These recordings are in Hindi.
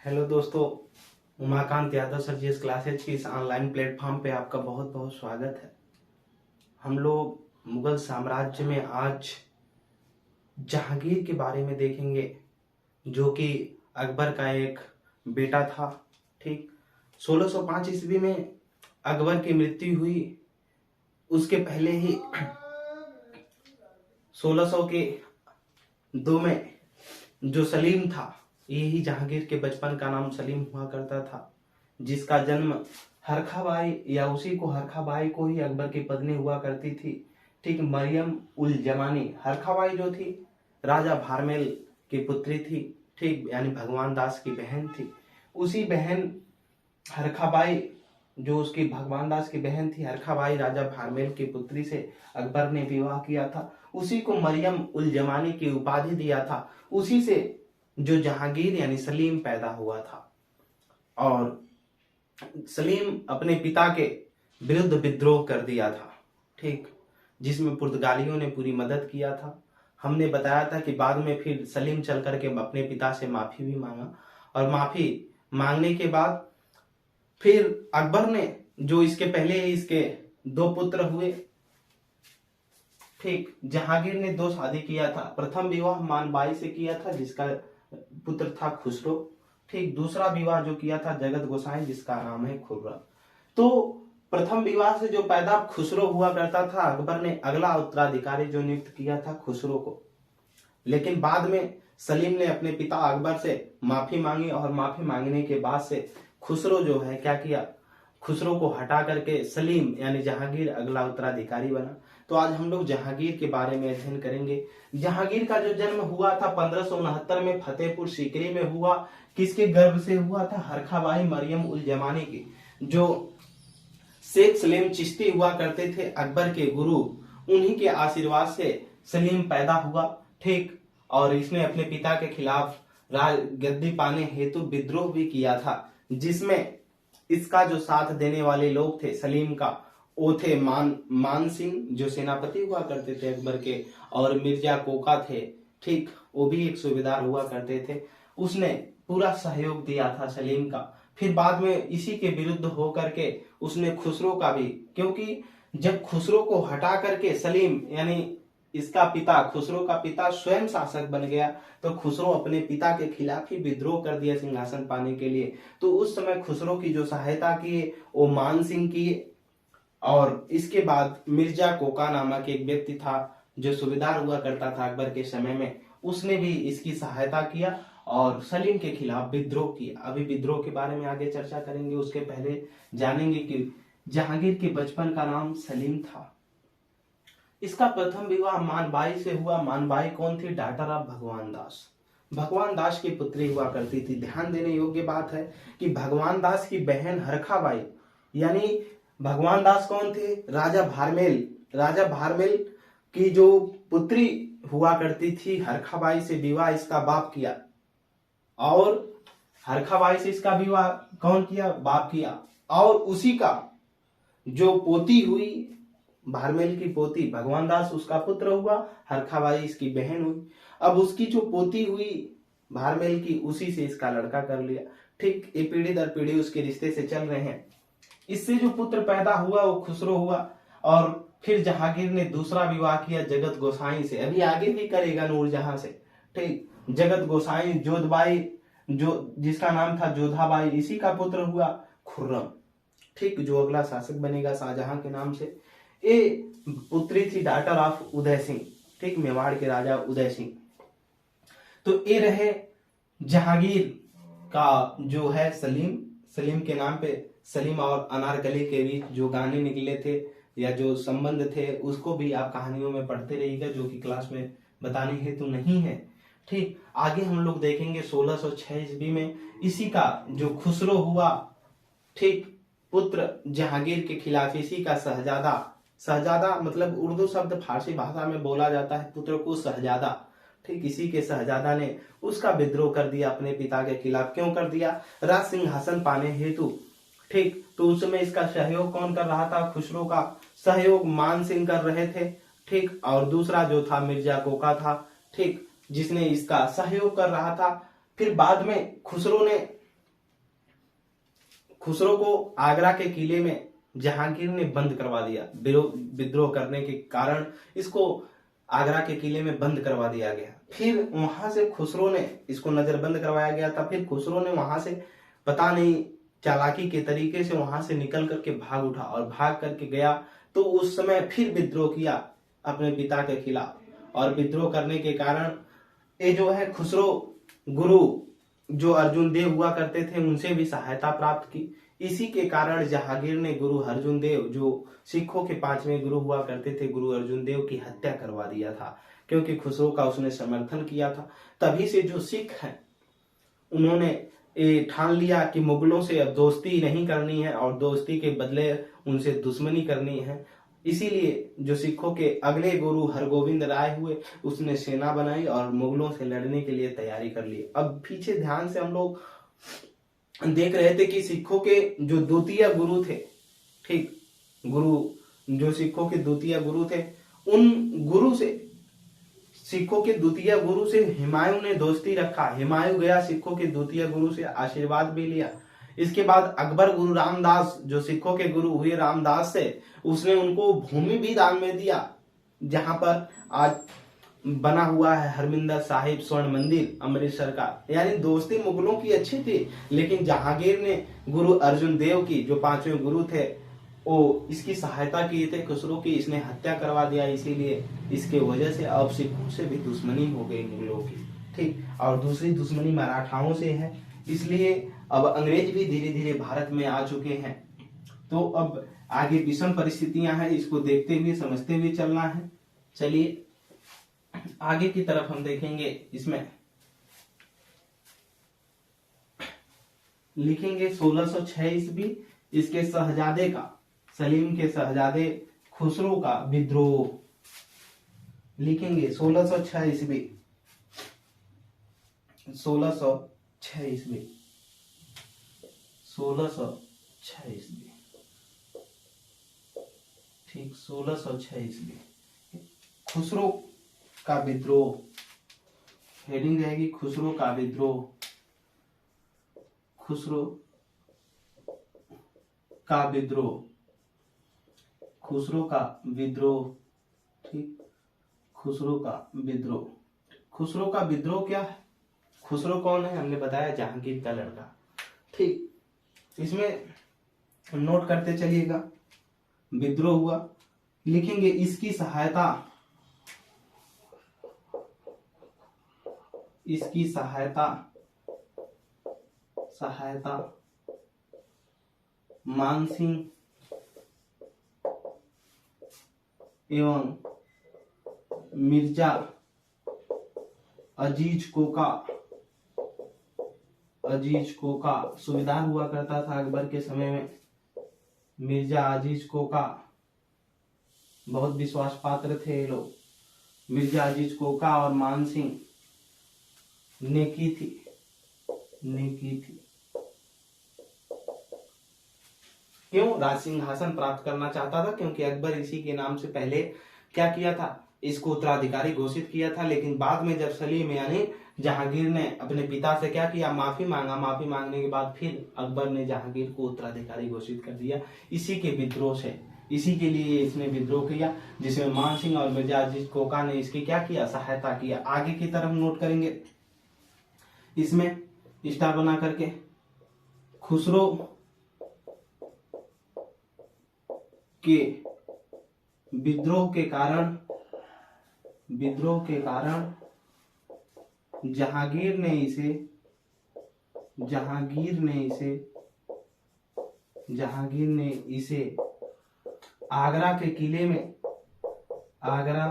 हेलो दोस्तों, उमाकांत यादव सर जी इस क्लासेज की इस ऑनलाइन प्लेटफॉर्म पे आपका बहुत बहुत स्वागत है। हम लोग मुगल साम्राज्य में आज जहांगीर के बारे में देखेंगे, जो कि अकबर का एक बेटा था। ठीक, 1605 ईस्वी में अकबर की मृत्यु हुई। उसके पहले ही 1600 के 2 में जो सलीम था, यही जहांगीर के बचपन का नाम सलीम हुआ करता था, जिसका जन्म हरखाबाई या उसी को हरखाबाई को ही अकबर की पत्नी हुआ करती थी। ठीक, मरियम उल जमानी हरखाबाई जो थी राजा भारमेल की पुत्री थी। ठीक, यानी भगवान दास की बहन थी। उसी बहन हरखाबाई, जो उसकी भगवान दास की बहन थी हरखाबाई, राजा भारमेल की पुत्री से अकबर ने विवाह किया था। उसी को मरियम उल जमानी की उपाधि दिया था। उसी से जो जहांगीर यानी सलीम पैदा हुआ था। और सलीम अपने पिता के विरुद्ध विद्रोह कर दिया था। ठीक, जिसमें पुर्तगालियों ने पूरी मदद किया था। हमने बताया था कि बाद में फिर सलीम चल करके अपने पिता से माफी भी मांगा, और माफी मांगने के बाद फिर अकबर ने, जो इसके पहले इसके 2 पुत्र हुए। ठीक, जहांगीर ने 2 शादी किया था। प्रथम विवाह मानबाई से किया था, जिसका पुत्र था खुसरो। ठीक, दूसरा विवाह जो किया था जगत गोसाई, जिसका नाम है खुर्रम। तो प्रथम विवाह से जो पैदा खुसरो हुआ करता था, अकबर ने अगला उत्तराधिकारी जो नियुक्त किया था खुसरो को। लेकिन बाद में सलीम ने अपने पिता अकबर से माफी मांगी, और माफी मांगने के बाद से खुसरो जो है क्या किया, खुसरो को हटा करके सलीम यानी जहांगीर अगला उत्तराधिकारी बना। तो आज हम लोग जहांगीर के बारे में अध्ययन करेंगे। जहांगीर का जो जन्म हुआ था 1569 में फतेहपुर सीकरी में हुआ। किसके गर्भ से हुआ था? हरखाबाई मरियम उल जमानी की, जो शेख सलीम चिश्ती हुआ करते थे, अकबर के गुरु। उन्हीं के आशीर्वाद से सलीम पैदा हुआ। ठीक, और इसने अपने पिता के खिलाफ राज गद्दी पाने हेतु विद्रोह भी किया था, जिसमें इसका जो साथ देने वाले लोग थे सलीम का, वो थे मान सिंह, जो सेनापति हुआ करते थे अकबर के, और मिर्जा कोका थे। ठीक, वो भी एक सूबेदार हुआ करते थे। उसने पूरा सहयोग दिया था सलीम का। फिर बाद में इसी के विरुद्ध होकर के उसने खुसरो का भी, क्योंकि जब खुसरो को हटा करके सलीम यानी इसका पिता, खुसरो का पिता स्वयं शासक बन गया, तो खुसरो अपने पिता के खिलाफ ही विद्रोह कर दिया सिंहासन पाने के लिए। तो उस समय खुसरो की जो सहायता की वो मान सिंह की, और इसके बाद मिर्जा कोका नामक एक व्यक्ति था जो सूबेदार हुआ करता था अकबर के समय में, उसने भी इसकी सहायता किया और सलीम के खिलाफ विद्रोह किया। अभी विद्रोह के बारे में आगे चर्चा करेंगे, उसके पहले जानेंगे कि जहांगीर के बचपन का नाम सलीम था। इसका प्रथम विवाह मानबाई से हुआ। मानबाई कौन थी? डॉटर ऑफ भगवान दास। भगवान दास की पुत्री हुआ करती थी। ध्यान देने योग्य बात है कि भगवान दास की बहन हरखाबाई, यानी भगवान दास कौन थे? राजा भारमेल। राजा भारमेल की जो पुत्री हुआ करती थी, हरखाबाई से विवाह इसका बाप किया, और हरखाबाई से इसका विवाह कौन किया? बाप किया। और उसी का जो पोती हुई, भारमेल की पोती, भगवान दास उसका पुत्र हुआ, हरखाबाई इसकी बहन हुई। अब उसकी जो पोती हुई भारमेल की, उसी से इसका लड़का कर लिया। ठीक, ये पीढ़ी दर पीढ़ी उसके रिश्ते से चल रहे हैं। इससे जो पुत्र पैदा हुआ वो खुसरो हुआ। और फिर जहांगीर ने दूसरा विवाह किया जगत गोसाई से। अभी आगे भी करेगा नूरजहां से। ठीक, जगत गोसाई जोधबाई, जो जिसका नाम था जोधाबाई, इसी का पुत्र हुआ खुर्रम। ठीक, जो अगला शासक बनेगा शाहजहां के नाम से। ये पुत्री थी डॉटर ऑफ उदय सिंह। ठीक, मेवाड़ के राजा उदय सिंह। तो ये रहे जहांगीर का जो है सलीम। सलीम के नाम पे सलीम और अनारकली के बीच जो गाने निकले थे या जो संबंध थे, उसको भी आप कहानियों में पढ़ते रहिएगा, जो कि क्लास में बताने हेतु नहीं है। ठीक, आगे हम लोग देखेंगे 1606 ईस्वी में इसी का जो खुसरो हुआ, ठीक, पुत्र जहांगीर के खिलाफ इसी का शहजादा, शहजादा मतलब उर्दू शब्द फारसी भाषा में बोला जाता है पुत्र को शहजादा। ठीक, इसी के शहजादा ने उसका विद्रोह कर दिया अपने पिता के खिलाफ। क्यों कर दिया? राज सिंहासन पाने हेतु। ठीक, तो उस समय इसका सहयोग कौन कर रहा था? खुसरो का सहयोग मान सिंह कर रहे थे। ठीक, और दूसरा जो था मिर्जा कोका था। ठीक, जिसने इसका सहयोग कर रहा था। फिर बाद में खुसरो ने खुसरो को आगरा के किले में जहांगीर ने बंद करवा दिया। विद्रोह करने के कारण इसको आगरा के किले में बंद करवा दिया गया। फिर वहां से खुसरो ने इसको नजरबंद करवाया गया था। फिर खुसरो ने वहां से पता नहीं चालाकी के तरीके से वहां से निकल करके भाग उठा और भाग करके गया तो उस समय फिर विद्रोह किया अपने पिता के खिलाफ। और विद्रोह करने के कारण ये जो है खुसरो गुरु जो अर्जुन देव हुआ करते थे उनसे भी सहायता प्राप्त की। इसी के कारण जहांगीर ने गुरु अर्जुन देव जो सिखों के 5वें गुरु हुआ करते थे गुरु अर्जुन देव की हत्या करवा दिया था, क्योंकि खुसरो का उसने समर्थन किया था। तभी से जो सिख हैं उन्होंने ठान लिया कि मुगलों से अब दोस्ती नहीं करनी है और दोस्ती के बदले उनसे दुश्मनी करनी है। इसीलिए जो सिखों के अगले गुरु हरगोविंद राय हुए उसने सेना बनाई और मुगलों से लड़ने के लिए तैयारी कर ली। अब पीछे ध्यान से हम लोग देख रहे थे कि सिखों के जो द्वितीय गुरु थे, ठीक, गुरु जो सिखों के द्वितीय गुरु थे उन गुरु से सिखों के द्वितीय गुरु से हुमायूं ने दोस्ती रखा। हुमायूं गया सिखों के द्वितीय गुरु से आशीर्वाद भी लिया। इसके बाद अकबर गुरु रामदास जो सिखों के गुरु हुए रामदास से उसने उनको भूमि भी दान में दिया, जहां पर आज बना हुआ है हरमिंदर साहिब स्वर्ण मंदिर अमृतसर का। यानी दोस्ती मुगलों की अच्छी थी, लेकिन जहांगीर ने गुरु अर्जुन देव की जो 5वें गुरु थे वो इसकी सहायता की थे खुसरो की, इसने हत्या करवा दिया। इसीलिए इसके वजह से अब सिखों से भी दुश्मनी हो गई मुगलों की, ठीक। और दूसरी दुश्मनी मराठाओं से है, इसलिए अब अंग्रेज भी धीरे धीरे भारत में आ चुके हैं। तो अब आगे विषम परिस्थितियां हैं, इसको देखते हुए समझते हुए चलना है। चलिए आगे की तरफ हम देखेंगे। इसमें लिखेंगे 1606 ईस्वी इसके शहजादे का, सलीम के शहजादे खुसरो का विद्रोह। लिखेंगे 1606 ईस्वी, 1606 ईस्वी, 1606 ईस्वी, ठीक, 1606 ईस्वी खुसरो का विद्रोह। हेडिंग रहेगी खुसरो का विद्रोह, खुसरो का विद्रोह, खुसरो का विद्रोह, ठीक, खुसरो का विद्रोह। खुसरो का विद्रोह क्या है? खुसरो कौन है? हमने बताया जहांगीर का लड़का, ठीक। इसमें नोट करते चलिएगा। विद्रोह हुआ, लिखेंगे इसकी सहायता, इसकी सहायता, सहायता मानसिंह एवं मिर्जा अजीज कोका, अजीज कोका सूबेदार हुआ करता था अकबर के समय में। मिर्जा अजीज कोका बहुत विश्वास पात्र थे ये लोग। मिर्जा अजीज कोका और मानसिंह ने की थी, क्यों? राज सिंहासन प्राप्त करना चाहता था, क्योंकि अकबर इसी के नाम से पहले क्या किया था, इसको उत्तराधिकारी घोषित किया था। लेकिन बाद में जब सलीम यानी जहांगीर ने अपने पिता से क्या किया, माफी मांगा। माफी मांगने के बाद फिर अकबर ने जहांगीर को उत्तराधिकारी घोषित कर दिया। इसी के विद्रोह से, इसी के लिए इसने विद्रोह किया, जिसमें मान सिंह और मिर्जा अजीज कोका ने इसकी क्या किया, सहायता किया। आगे की तरफ नोट करेंगे, इसमें स्टार बना करके खुसरो के विद्रोह के कारण, विद्रोह के कारण जहांगीर ने इसे, जहांगीर ने इसे आगरा के किले में, आगरा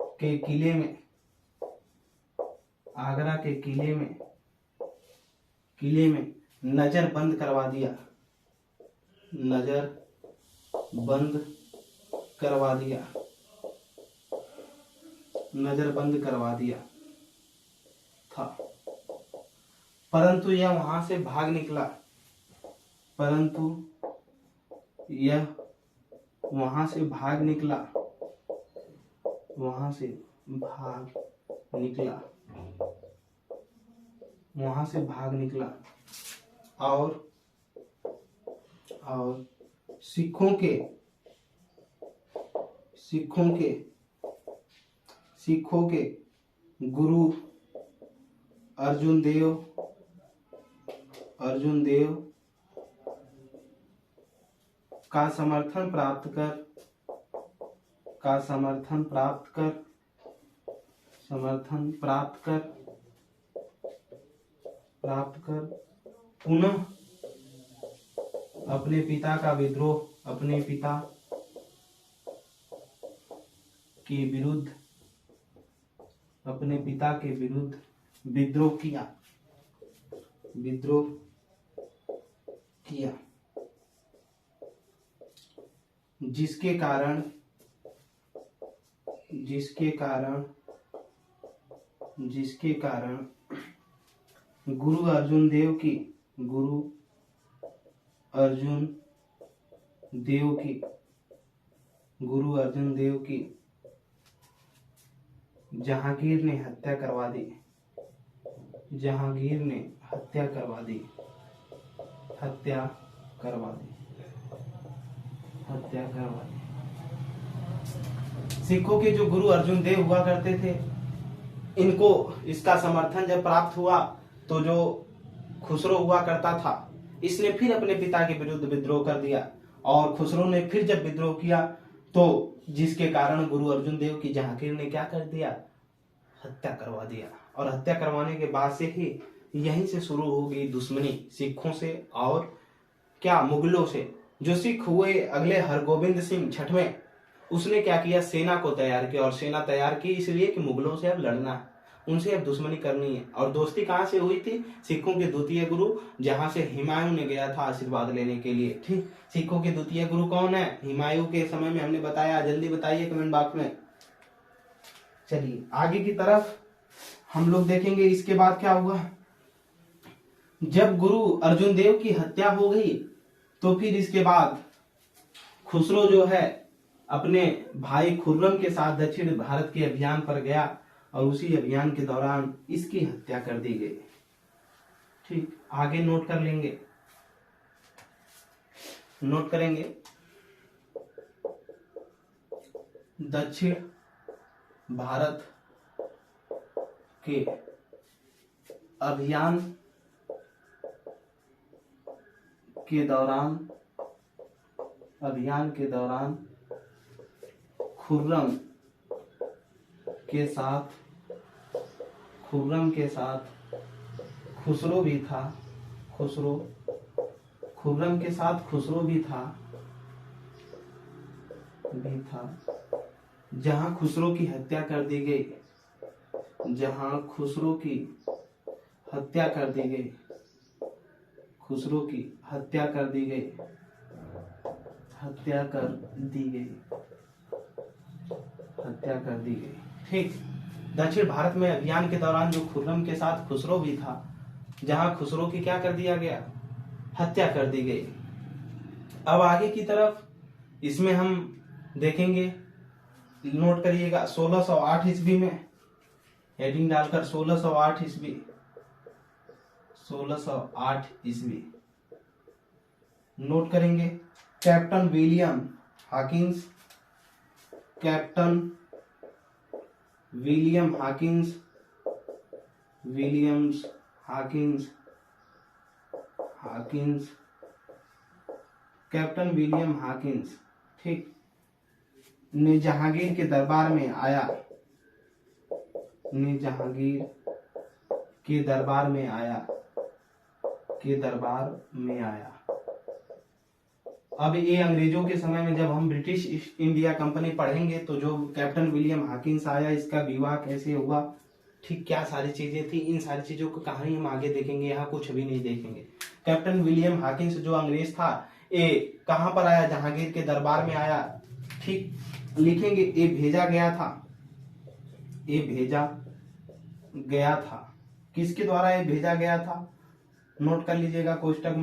के किले में, आगरा के किले में, किले में नजर बंद करवा दिया, नजर बंद करवा दिया, नजर बंद करवा दिया था। परंतु यह वहां से भाग निकला, परंतु यह वहां से भाग निकला, वहां से भाग निकला, वहां से भाग निकला और और सिखों के गुरु अर्जुन देव का समर्थन प्राप्त कर पुनः अपने पिता के विरुद्ध विद्रोह किया जिसके कारण गुरु अर्जुन देव की जहांगीर ने हत्या करवा दी। सिखों के जो गुरु अर्जुन देव हुआ करते थे, इनको इसका समर्थन जब प्राप्त हुआ तो जो खुसरो हुआ करता था, इसने फिर अपने पिता के विरुद्ध विद्रोह कर दिया और खुसरो ने फिर जब विद्रोह किया तो जिसके कारण गुरु अर्जुन देव की जहांगीर ने क्या कर दिया, हत्या करवा दिया। और हत्या करवाने के बाद से ही यहीं से शुरू हो गई दुश्मनी सिखों से और क्या मुगलों से। जो सिख हुए अगले हरगोबिंद सिंह छठवें, उसने क्या किया, सेना को तैयार किया और सेना तैयार की इसलिए कि मुगलों से अब लड़ना है, उनसे अब दुश्मनी करनी है। और दोस्ती कहां से हुई थी, सिखों के द्वितीय गुरु जहां से हुमायूं ने गया था आशीर्वाद लेने के लिए। ठीक, सिखों के द्वितीय गुरु कौन है, हुमायूं के समय में हमने बताया, जल्दी बताइए कमेंट बॉक्स में। चलिए आगे की तरफ हम लोग देखेंगे। इसके बाद क्या हुआ, जब गुरु अर्जुन देव की हत्या हो गई तो फिर इसके बाद खुसरो जो है अपने भाई खुर्रम के साथ दक्षिण भारत के अभियान पर गया और उसी अभियान के दौरान इसकी हत्या कर दी गई। ठीक, आगे नोट कर लेंगे, नोट करेंगे। दक्षिण भारत के अभियान के दौरान खुर्रम के साथ खुसरो भी था। खुर्रम के साथ खुसरो भी था। जहां खुसरो की हत्या कर दी गई, हत्या कर दी गई। ठीक, दक्षिण भारत में अभियान के दौरान जो खुर्रम के साथ खुसरो भी था, जहां खुसरो की क्या कर दिया गया, हत्या कर दी गई। अब आगे की तरफ इसमें हम देखेंगे, नोट करिएगा 1608 ईस्वी में, हेडिंग डालकर 1608 ईस्वी नोट करेंगे। कैप्टन विलियम हाकिंस, ठीक, ने जहांगीर के दरबार में आया। अब ये अंग्रेजों के समय में जब हम ब्रिटिश ईस्ट इंडिया कंपनी पढ़ेंगे तो जो कैप्टन विलियम हाकिंस आया, इसका विवाह कैसे हुआ, ठीक, क्या सारी चीजें थी, इन सारी चीजों की कहानी हम आगे देखेंगे, यहाँ कुछ भी नहीं देखेंगे। कैप्टन विलियम हाकिंस जो अंग्रेज था, ये कहां पर आया, जहांगीर के दरबार में आया। ठीक, लिखेंगे ये भेजा गया था। किसके द्वारा ये भेजा गया था, नोट कर लीजिएगा, कोष्टक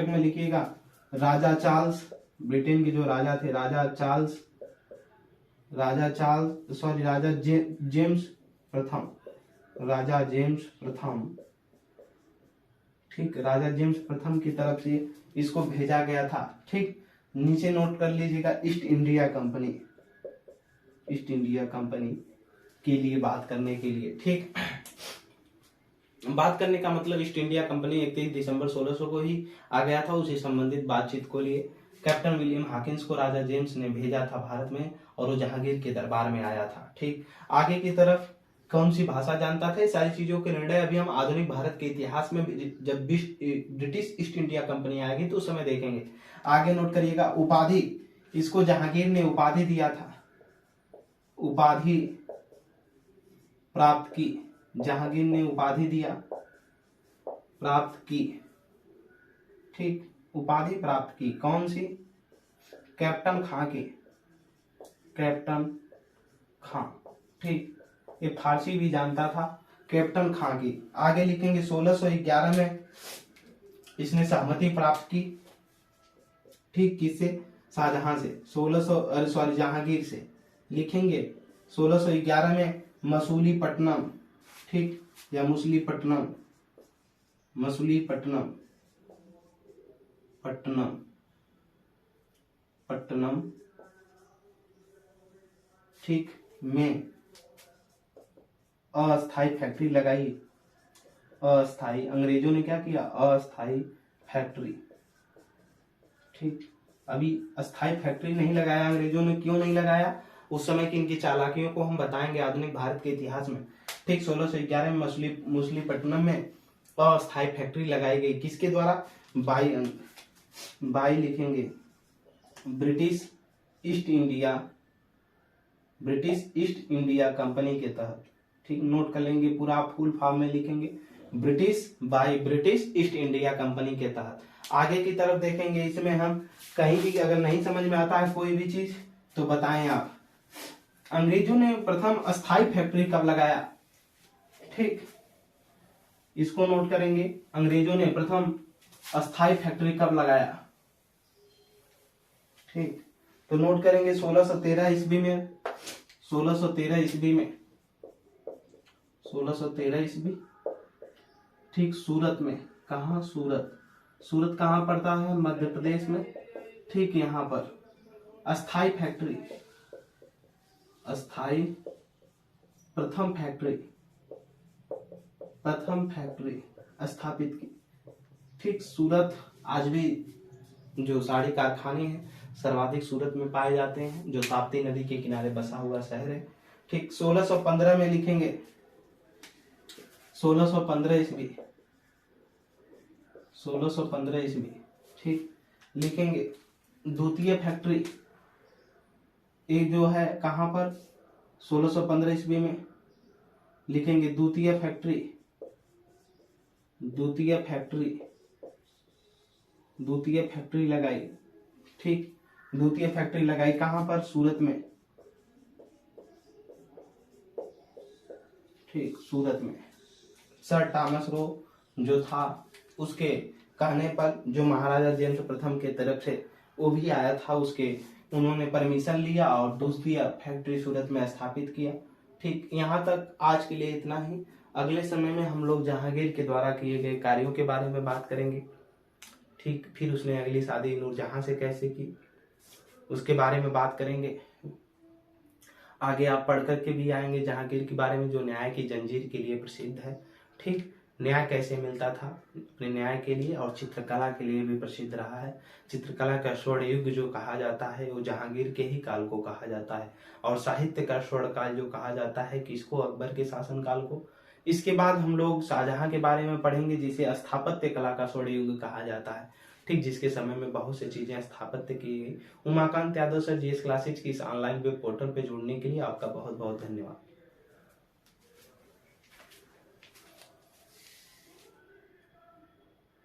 में लिखिएगा, राजा चार्ल्स, ब्रिटेन के जो राजा थे, राजा जेम्स प्रथम ठीक, राजा जेम्स प्रथम की तरफ से इसको भेजा गया था। ठीक, नीचे नोट कर लीजिएगा, east India company, east India company के लिए बात करने के लिए। ठीक, बात करने का मतलब ईस्ट इंडिया कंपनी 31 दिसंबर 1600 को ही आ गया था। उसे संबंधित बातचीत को लिए कैप्टन विलियम हॉकिंस को राजा जेम्स ने भेजा था भारत में, और वो जहांगीर के दरबार में आया था। ठीक, आगे की तरफ कौन सी भाषा जानता था, सारी चीजों के निर्णय अभी हम आधुनिक भारत के इतिहास में जब ब्रिटिश ईस्ट इंडिया कंपनी आएगी तो उस समय देखेंगे। आगे नोट करिएगा, उपाधि, इसको जहांगीर ने उपाधि दिया था, उपाधि प्राप्त की, जहांगीर ने उपाधि दिया, प्राप्त की। ठीक, उपाधि प्राप्त की, कौन सी, कैप्टन खां की, कैप्टन खां। ठीक, ये फारसी भी जानता था, कैप्टन खां की। आगे लिखेंगे 1611 में इसने सहमति प्राप्त की। ठीक, किससे, शाहजहां से, 1600 जहांगीर से। लिखेंगे 1611 में मसूलीपट्टनम, ठीक, या मुसलीपट्टनम, मसूलीपट्टनम, पट्टनम, पट्टनम, ठीक, में अस्थाई फैक्ट्री लगाई। अस्थाई, अंग्रेजों ने क्या किया, अस्थाई फैक्ट्री। ठीक, अभी अस्थाई फैक्ट्री नहीं लगाया अंग्रेजों ने, क्यों नहीं लगाया, उस समय की इनकी चालाकियों को हम बताएंगे आधुनिक भारत के इतिहास में। ठीक, 1611 में मछलीपट्टनम में अस्थाई फैक्ट्री लगाई गई, किसके द्वारा, बाई लिखेंगे British east India, British east India company के तहत। ठीक, नोट कर लेंगे, पूरा फुल फॉर्म में लिखेंगे, ब्रिटिश ईस्ट इंडिया कंपनी के तहत। आगे की तरफ देखेंगे, इसमें हम कहीं भी अगर नहीं समझ में आता है कोई भी चीज तो बताएं आप। अंग्रेजों ने प्रथम अस्थाई फैक्ट्री कब लगाया, ठीक, इसको नोट करेंगे, अंग्रेजों ने प्रथम अस्थाई फैक्ट्री कब लगाया। ठीक, तो नोट करेंगे 1613 ईस्वी में, 1613 ईस्वी में, 1613 ईस्वी। ठीक, सूरत में, कहा, सूरत, सूरत कहाँ पड़ता है, मध्य प्रदेश में। ठीक, यहाँ पर अस्थाई फैक्ट्री, अस्थाई प्रथम फैक्ट्री, प्रथम फैक्ट्री स्थापित की। ठीक, सूरत आज भी जो साड़ी कारखाने हैं सर्वाधिक सूरत में पाए जाते हैं, जो ताप्ती नदी के किनारे बसा हुआ शहर है। ठीक, 1615 में लिखेंगे, 1615 ईस्वी, 1615 ईस्वी। ठीक, लिखेंगे द्वितीय फैक्ट्री, ये जो है कहां पर, 1615 ईस्वी में लिखेंगे द्वितीय फैक्ट्री, द्वितीय फैक्ट्री, द्वितीय फैक्ट्री लगाई। ठीक, द्वितीय फैक्ट्री लगाई कहां पर, सूरत में। ठीक, सूरत में। सर थॉमस रो जो था उसके कहने पर, जो महाराजा जेम्स प्रथम के तरफ से वो भी आया था, उसके उन्होंने परमिशन लिया और दूसरी फैक्ट्री सूरत में स्थापित किया। ठीक, यहाँ तक आज के लिए इतना ही। अगले समय में हम लोग जहांगीर के द्वारा किए गए कार्यों के बारे में बात करेंगे। ठीक, फिर उसने अगली शादी नूरजहां से कैसे की उसके बारे में बात करेंगे। आगे आप पढ़ करके भी आएंगे जहांगीर के बारे में, जो न्याय की जंजीर के लिए प्रसिद्ध है। ठीक, न्याय कैसे मिलता था अपने न्याय के लिए, और चित्रकला के लिए भी प्रसिद्ध रहा है। चित्रकला का स्वर्ण युग जो कहा जाता है वो जहांगीर के ही काल को कहा जाता है, और साहित्य का स्वर्ण काल जो कहा जाता है किसको, अकबर के शासन काल को। इसके बाद हम लोग शाहजहां के बारे में पढ़ेंगे, जिसे स्थापत्य कला का स्वर्ण युग कहा जाता है। ठीक, जिसके समय में बहुत सी चीजें स्थापत्य की गई। Umakant Yadav sir, GS classes की इस ऑनलाइन वेब पोर्टल पे जुड़ने के लिए आपका बहुत बहुत धन्यवाद।